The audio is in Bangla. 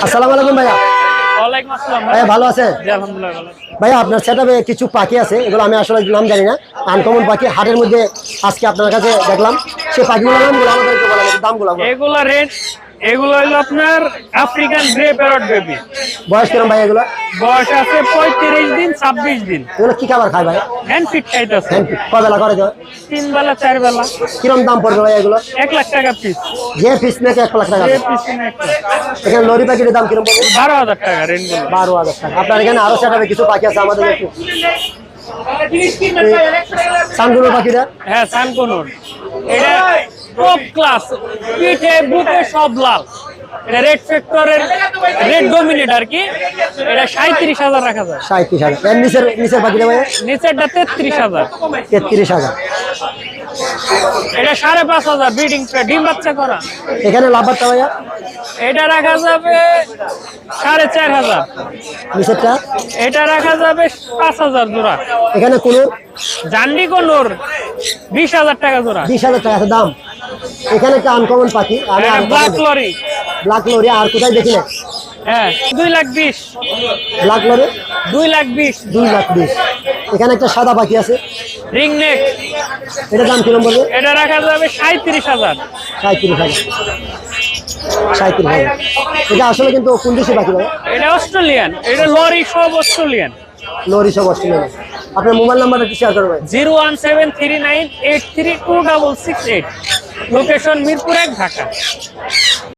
আসসালামু আলাইকুম ভাইয়া। ওয়ালাইকুম আসসালাম ভাইয়া ভালো আছে? জি আলহামদুলিল্লাহ ভালো আছি। ভাইয়া আপনার সেটআপে কিছু পাখি আছে, এগুলো আমি আসলে নাম জানি না, আনকমন পাখি। হাটের মধ্যে আজকে আপনার কাছে দেখলাম, সেই পাখিগুলোর নামগুলো আমাদেরকে বলেন, একটু দামগুলো বলেন। এগুলা রেট এগুলো হলো আপনার আফ্রিকান গ্রে প্যারট বেবি। বয়স কিরম ভাই এগুলো? বয়স আছে 35 দিন 26 দিন। এগুলো কি খাবার খায় ভাই? হ্যান্ড ফিট খাইতেছে। কবেলা করে দেয়? 3 বেলা 4 বেলা। কিরম দাম পড়বে ভাই এগুলো? 1 লাখ টাকা পিস। যে পিস নাকি 1 লাখ টাকা? যে পিস কিনে একটা এখানে লরি পাখির দাম কিরম পড়বে? 12,000 টাকা রেনবো। 12,000 টাকা। আপনার এখানে আরো সেটআপে কিছু পাখি আছে, আমাদের একটু সানগুলো পাখিটা। হ্যাঁ সানকোনর। এটা টপ ক্লাস, পিঠে বুকে সব লাল। এটা রেড ফ্যাক্টরের রেড ডমিনেট আর কি। এটা 37,000 রাখা যায়। 37,000। এর নিচের পাখিটা ভাই? নিচেরটা 33,000। 33,000। এটা 5,500 ব্রিডিং ডিম বাচ্চা করা। এখানে লাভবারটা ভাইয়া? এটা রাখা যাবে 4,500। নিচেরটা? এটা রাখা যাবে 5,000 জোড়া। এখানে কোনো জান্ডি কোনোর 20,000 টাকা জোড়া। 20,000 টাকা দাম। এখানে একটা আনকমন পাখি, আমি আর ব্ল্যাক লরি। Black lory. আর কোথায় দেখি না? হ্যাঁ 2,20,000। Black lory 2,20,000। 2,20,000। এখানে একটা সাদা পাখি আছে, রিং নেক। এটা দাম কিরম বলবে? এটা রাখা যাবে 37,000। 37,000। 37,000। এটা আসলে কিন্তু কোন দেশি পাখি ভাই? এটা অস্ট্রেলিয়ান। এটা লরি সব অস্ট্রেলিয়ান। লরি সব অস্ট্রেলিয়ান। আপনার মোবাইল নাম্বারটা কি শেয়ার করবেন? 01739832668। লোকেশন মিরপুর 1 ঢাকা।